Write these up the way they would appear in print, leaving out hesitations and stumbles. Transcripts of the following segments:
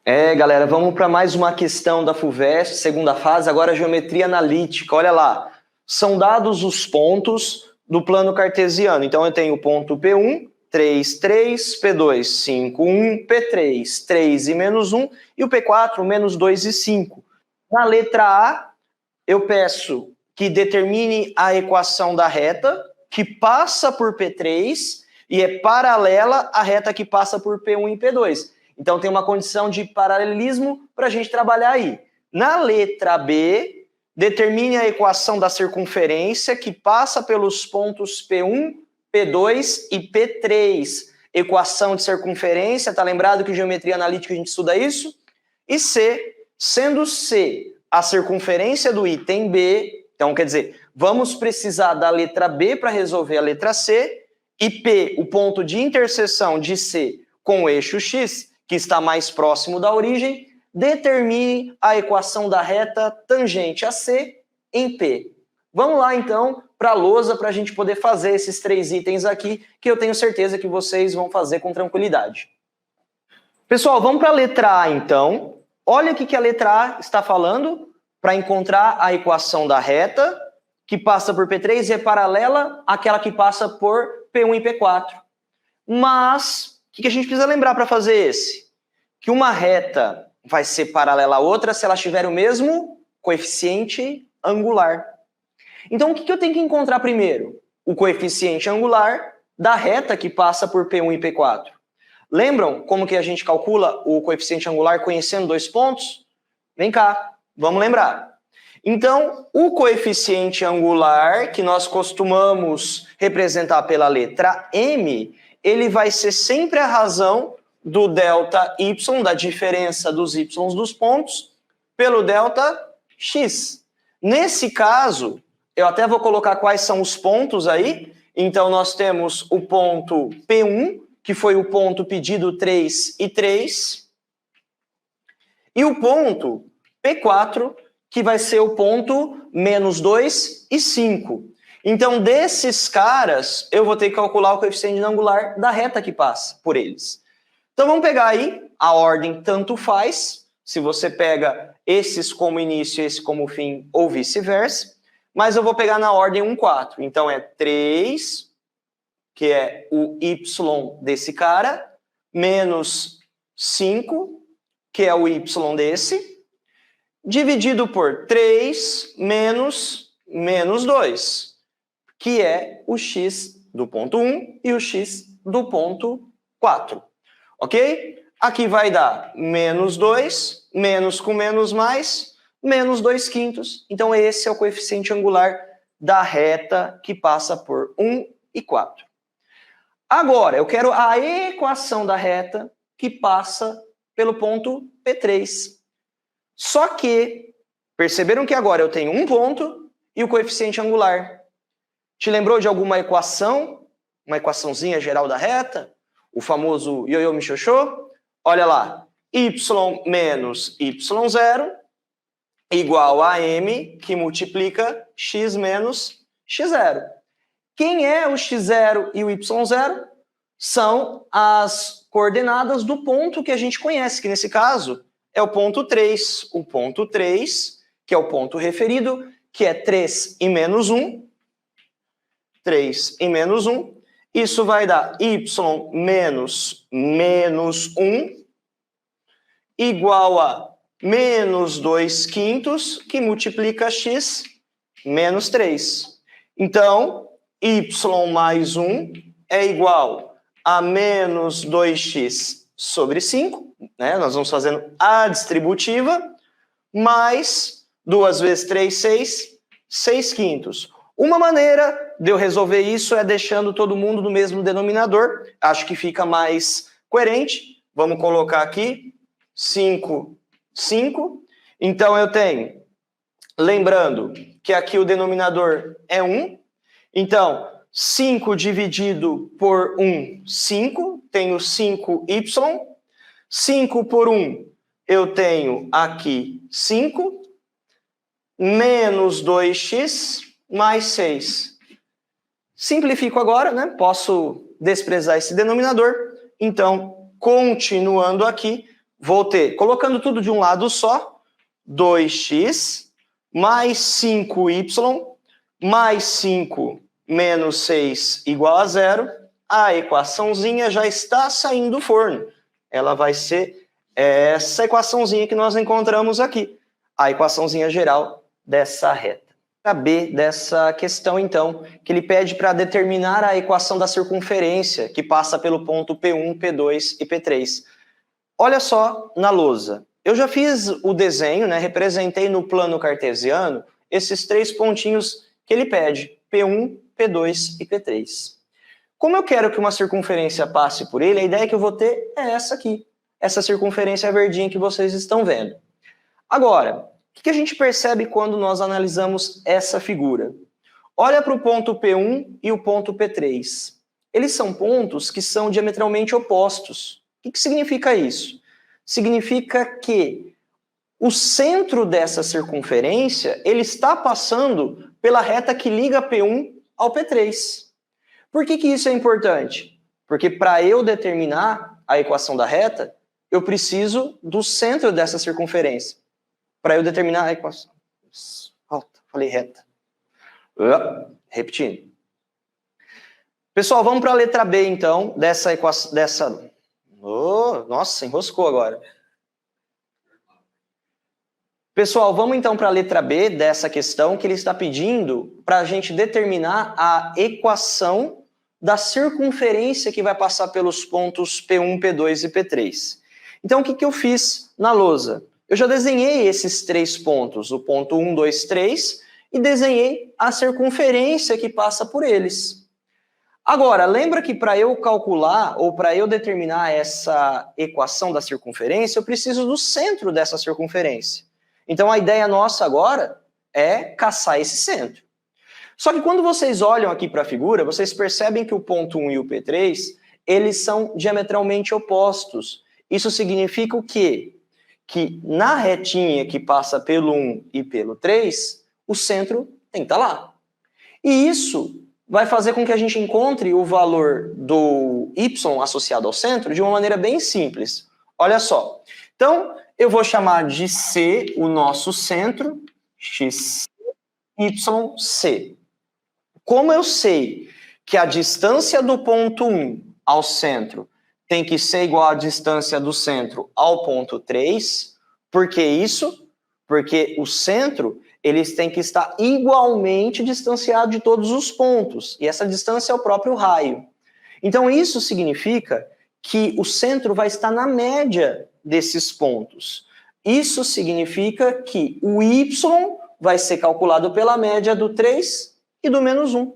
Galera, vamos para mais uma questão da FUVEST, segunda fase, agora geometria analítica. Olha lá, são dados os pontos do plano cartesiano. Então, eu tenho o ponto P1, 3, 3, P2, 5, 1, P3, 3 e menos 1, e o P4, menos 2 e 5. Na letra A, eu peço que determine a equação da reta que passa por P3 e é paralela à reta que passa por P1 e P2. Então, tem uma condição de paralelismo para a gente trabalhar aí. Na letra B, determine a equação da circunferência que passa pelos pontos P1, P2 e P3. Equação de circunferência, tá lembrado que em geometria analítica a gente estuda isso? E C, sendo C a circunferência do item B, então quer dizer, vamos precisar da letra B para resolver a letra C, e P, o ponto de interseção de C com o eixo X, que está mais próximo da origem, determine a equação da reta tangente a C em P. Vamos lá, então, para a lousa, para a gente poder fazer esses 3 itens aqui, que eu tenho certeza que vocês vão fazer com tranquilidade. Pessoal, vamos para a letra A, então. Olha o que a letra A está falando para encontrar a equação da reta que passa por P3 e é paralela àquela que passa por P1 e P4. Mas o que a gente precisa lembrar para fazer esse? Que uma reta vai ser paralela à outra se ela tiver o mesmo coeficiente angular. Então, o que eu tenho que encontrar primeiro? O coeficiente angular da reta que passa por P1 e P4. Lembram como que a gente calcula o coeficiente angular conhecendo 2 pontos? Vem cá, vamos lembrar. Então, o coeficiente angular, que nós costumamos representar pela letra M, ele vai ser sempre a razão do delta y, da diferença dos y dos pontos, pelo delta x. Nesse caso, eu até vou colocar quais são os pontos aí. Então, nós temos o ponto P1, que foi o ponto pedido 3 e 3, e o ponto P4, que vai ser o ponto menos 2 e 5. Então, desses caras, eu vou ter que calcular o coeficiente angular da reta que passa por eles. Então, vamos pegar aí, a ordem tanto faz, se você pega esses como início e esse como fim, ou vice-versa, mas eu vou pegar na ordem 1, 4. Então, é 3, que é o y desse cara, menos 5, que é o y desse, dividido por 3 menos 2, que é o x do ponto 1 e o x do ponto 4. Ok? Aqui vai dar menos 2, menos com menos mais, menos 2/5. Então, esse é o coeficiente angular da reta que passa por 1 e 4. Agora, eu quero a equação da reta que passa pelo ponto P3. Só que, perceberam que agora eu tenho um ponto e o coeficiente angular. Te lembrou de alguma equação? Uma equaçãozinha geral da reta? O famoso ioiô michiochô? Olha lá, y menos y0 igual a m que multiplica x menos x0. Quem é o x0 e o y0? São as coordenadas do ponto que a gente conhece, que nesse caso é o ponto 3. O ponto 3, que é o ponto referido, que é 3 e menos 1. 3 e menos 1. Isso vai dar y menos 1 igual a menos 2/5, que multiplica x menos 3. Então, y mais 1 é igual a menos 2x sobre 5, né? Nós vamos fazendo a distributiva, mais 2 vezes 3, 6, 6/5. Uma maneira de eu resolver isso é deixando todo mundo no mesmo denominador. Acho que fica mais coerente. Vamos colocar aqui 5, 5. Então, eu tenho, lembrando que aqui o denominador é 1. Então, 5 dividido por 1, 5. Tenho 5y. 5 por 1, eu tenho aqui 5. Menos 2x mais 6. Simplifico agora, né? Posso desprezar esse denominador. Então, continuando aqui, vou ter, colocando tudo de um lado só, 2x mais 5y mais 5 menos 6 igual a 0. A equaçãozinha já está saindo do forno. Ela vai ser essa equaçãozinha que nós encontramos aqui. A equaçãozinha geral dessa reta. A B dessa questão, então, que ele pede para determinar a equação da circunferência, que passa pelo ponto P1, P2 e P3. Olha só na lousa. Eu já fiz o desenho, né? Representei no plano cartesiano esses 3 pontinhos que ele pede, P1, P2 e P3. Como eu quero que uma circunferência passe por ele, a ideia que eu vou ter é essa aqui, essa circunferência verdinha que vocês estão vendo. Agora, o que a gente percebe quando nós analisamos essa figura? Olha para o ponto P1 e o ponto P3. Eles são pontos que são diametralmente opostos. O que significa isso? Significa que o centro dessa circunferência ele está passando pela reta que liga P1 ao P3. Por que isso é importante? Porque para eu determinar a equação da reta, eu preciso do centro dessa circunferência. Para eu determinar a equação. Falei reta. Repetindo. Pessoal, vamos para a letra B, então, dessa equação. Nossa, enroscou agora. Pessoal, vamos então para a letra B dessa questão, que ele está pedindo para a gente determinar a equação da circunferência que vai passar pelos pontos P1, P2 e P3. Então, o que eu fiz na lousa? Eu já desenhei esses 3 pontos, o ponto 1, 2, 3, e desenhei a circunferência que passa por eles. Agora, lembra que para eu calcular ou para eu determinar essa equação da circunferência, eu preciso do centro dessa circunferência. Então, a ideia nossa agora é caçar esse centro. Só que quando vocês olham aqui para a figura, vocês percebem que o ponto 1 e o P3, eles são diametralmente opostos. Isso significa o quê? Que na retinha que passa pelo 1 e pelo 3, o centro tem que estar lá. E isso vai fazer com que a gente encontre o valor do y associado ao centro de uma maneira bem simples. Olha só. Então, eu vou chamar de C o nosso centro, x, y, c. Como eu sei que a distância do ponto 1 ao centro tem que ser igual à distância do centro ao ponto 3, por que isso? Porque o centro eles têm que estar igualmente distanciados de todos os pontos, e essa distância é o próprio raio. Então, isso significa que o centro vai estar na média desses pontos. Isso significa que o y vai ser calculado pela média do 3 e do menos 1.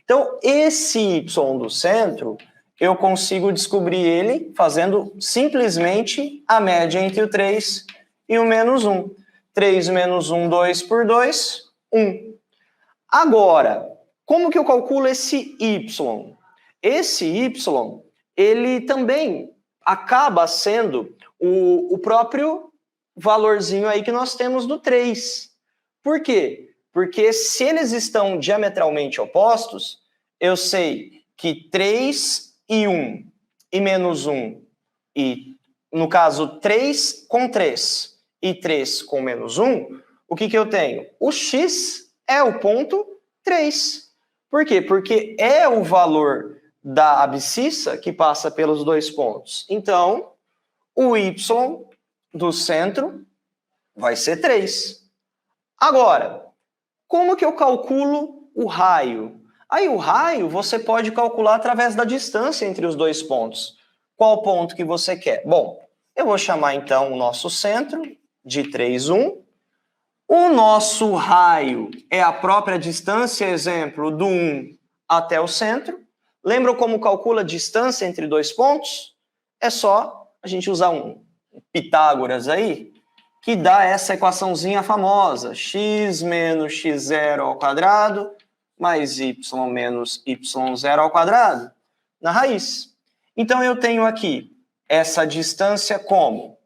Então, esse y do centro, eu consigo descobrir ele fazendo simplesmente a média entre o 3 e o menos 1. 3 menos 1, 2 por 2, 1. Agora, como que eu calculo esse y? Esse y, ele também acaba sendo o próprio valorzinho aí que nós temos do 3. Por quê? Porque se eles estão diametralmente opostos, eu sei que 3 e 1 e menos 1, e no caso 3 com 3 e 3 com menos 1, o que eu tenho? O x é o ponto 3. Por quê? Porque é o valor da abscissa que passa pelos 2 pontos. Então, o y do centro vai ser 3. Agora, como que eu calculo o raio? Aí o raio você pode calcular através da distância entre os 2 pontos. Qual ponto que você quer? Bom, eu vou chamar então o nosso centro de 3, 1. O nosso raio é a própria distância, exemplo, do 1 até o centro. Lembram como calcula a distância entre 2 pontos? É só a gente usar um Pitágoras aí, que dá essa equaçãozinha famosa, x menos x0 ao quadrado mais y menos y0 ao quadrado na raiz. Então, eu tenho aqui essa distância como?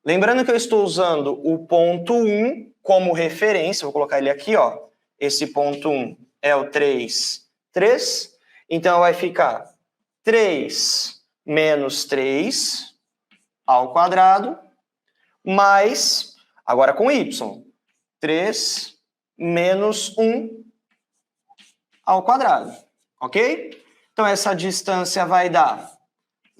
Lembrando que eu estou usando o ponto 1 como referência, vou colocar ele aqui, ó. Esse ponto 1 é o 3, 3. Então, vai ficar 3 menos 3 ao quadrado, mais, agora com y, 3 menos 1 ao quadrado, ok? Então, essa distância vai dar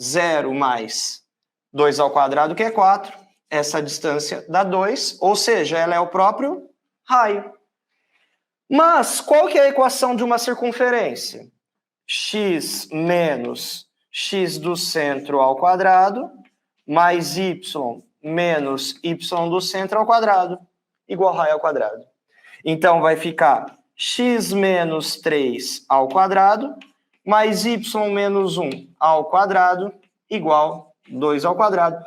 0 mais 2 ao quadrado, que é 4. Essa distância dá 2, ou seja, ela é o próprio raio. Mas, qual que é a equação de uma circunferência? X menos x do centro ao quadrado, mais y menos y do centro ao quadrado, igual a raio ao quadrado. Então, vai ficar x menos 3 ao quadrado, mais y menos 1 ao quadrado, igual 2 ao quadrado.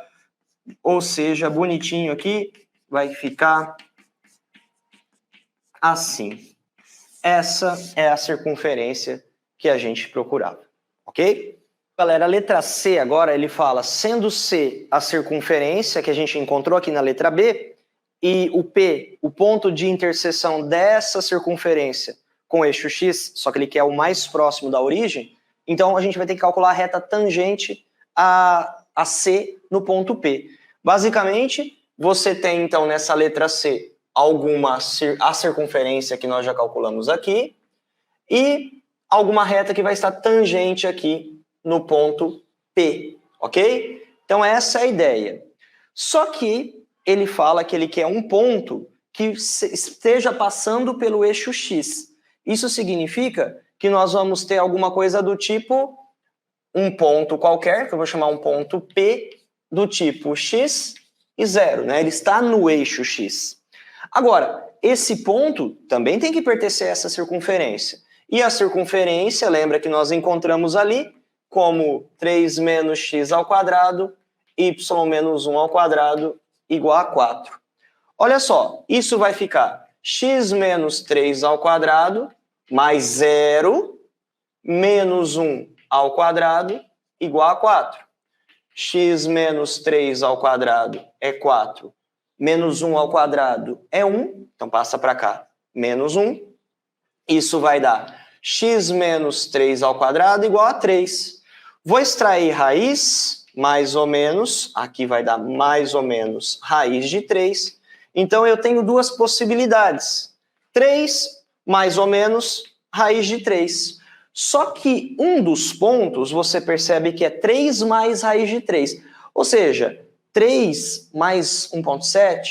Ou seja, bonitinho aqui, vai ficar assim. Essa é a circunferência que a gente procurava, ok? Galera, a letra C agora, ele fala, sendo C a circunferência que a gente encontrou aqui na letra B, e o P, o ponto de interseção dessa circunferência com o eixo X, só que ele quer o mais próximo da origem, então a gente vai ter que calcular a reta tangente a C no ponto P. Basicamente, você tem então nessa letra C a circunferência que nós já calculamos aqui e alguma reta que vai estar tangente aqui no ponto P, ok? Então essa é a ideia. Só que ele fala que ele quer um ponto que esteja passando pelo eixo X. Isso significa que nós vamos ter alguma coisa do tipo um ponto qualquer, que eu vou chamar um ponto P, do tipo X e 0, né? Ele está no eixo X. Agora, esse ponto também tem que pertencer a essa circunferência. E a circunferência, lembra que nós encontramos ali, como 3 menos x ao quadrado, y menos 1 ao quadrado, igual a 4. Olha só, isso vai ficar x menos 3 ao quadrado, mais 0, menos 1 ao quadrado, igual a 4. X menos 3 ao quadrado é 4. Menos 1 ao quadrado é 1, então passa para cá, menos 1. Isso vai dar x menos 3 ao quadrado igual a 3. Vou extrair raiz, mais ou menos, aqui vai dar mais ou menos raiz de 3. Então eu tenho duas possibilidades. 3 mais ou menos raiz de 3. Só que um dos pontos você percebe que é 3 mais raiz de 3. Ou seja, 3 mais 1,7,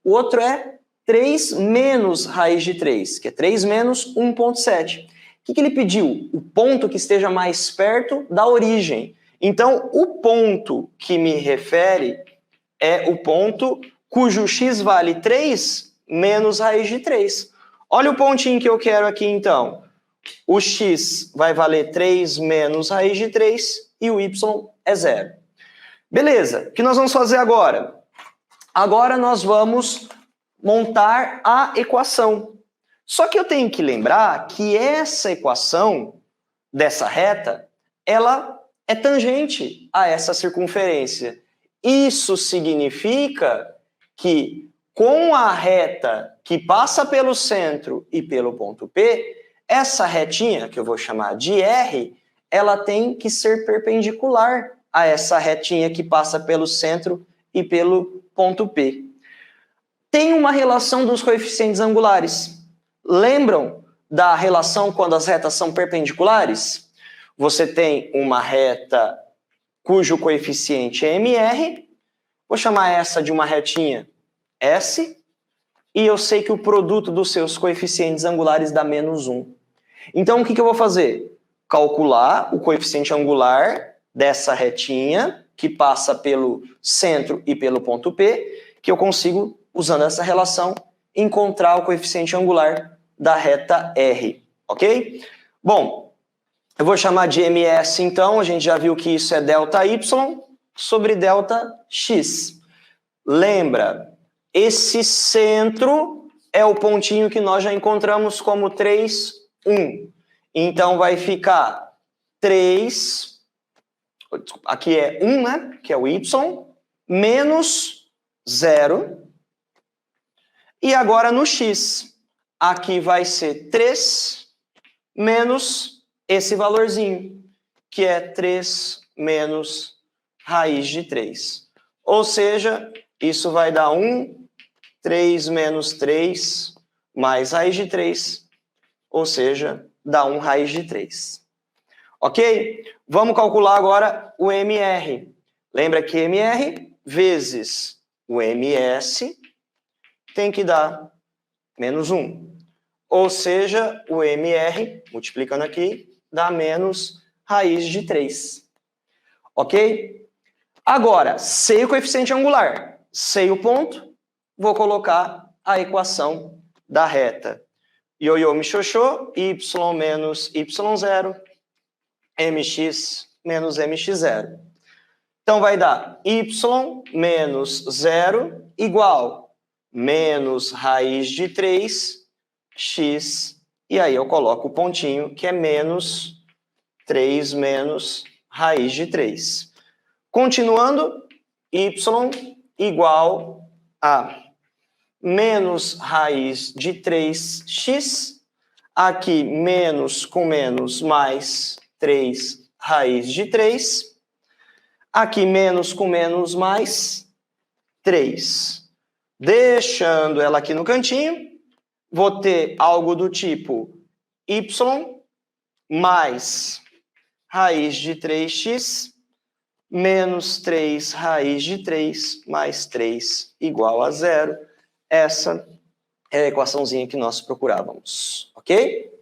o outro é 3 menos raiz de 3, que é 3 menos 1,7. O que ele pediu? O ponto que esteja mais perto da origem. Então, o ponto que me refere é o ponto cujo x vale 3 menos raiz de 3. Olha o pontinho que eu quero aqui, então. O x vai valer 3 menos raiz de 3 e o y é 0. Beleza, o que nós vamos fazer agora? Agora nós vamos montar a equação. Só que eu tenho que lembrar que essa equação dessa reta, ela é tangente a essa circunferência. Isso significa que com a reta que passa pelo centro e pelo ponto P, essa retinha, que eu vou chamar de R, ela tem que ser perpendicular a essa retinha que passa pelo centro e pelo ponto P. Tem uma relação dos coeficientes angulares. Lembram da relação quando as retas são perpendiculares? Você tem uma reta cujo coeficiente é MR, vou chamar essa de uma retinha S, e eu sei que o produto dos seus coeficientes angulares dá menos 1. Então, o que eu vou fazer? Calcular o coeficiente angular dessa retinha, que passa pelo centro e pelo ponto P, que eu consigo, usando essa relação, encontrar o coeficiente angular da reta R, ok? Bom, eu vou chamar de MS, então, a gente já viu que isso é ΔY sobre ΔX. Lembra, esse centro é o pontinho que nós já encontramos como 3, 1. Então, vai ficar 3, aqui é 1, né, que é o Y, menos 0. E agora no X, aqui vai ser 3 menos esse valorzinho, que é 3 menos raiz de 3. Ou seja, isso vai dar 1, 3 menos 3, mais raiz de 3. Ou seja, dá 1 raiz de 3. Ok? Vamos calcular agora o MR. Lembra que MR vezes o MS tem que dar menos 1. Ou seja, o MR, multiplicando aqui, dá menos raiz de 3. Ok? Agora, sei o coeficiente angular, sei o ponto, vou colocar a equação da reta. Ioiô me xoxô, y menos y0, mx menos mx0. Então, vai dar y menos 0 igual menos raiz de 3, x, e aí eu coloco o pontinho, que é menos 3 menos raiz de 3. Continuando, y igual a menos raiz de 3x, aqui menos com menos mais 3 raiz de 3, aqui menos com menos mais 3. Deixando ela aqui no cantinho, vou ter algo do tipo y mais raiz de 3x menos 3 raiz de 3 mais 3 igual a 0. Essa é a equaçãozinha que nós procurávamos, ok?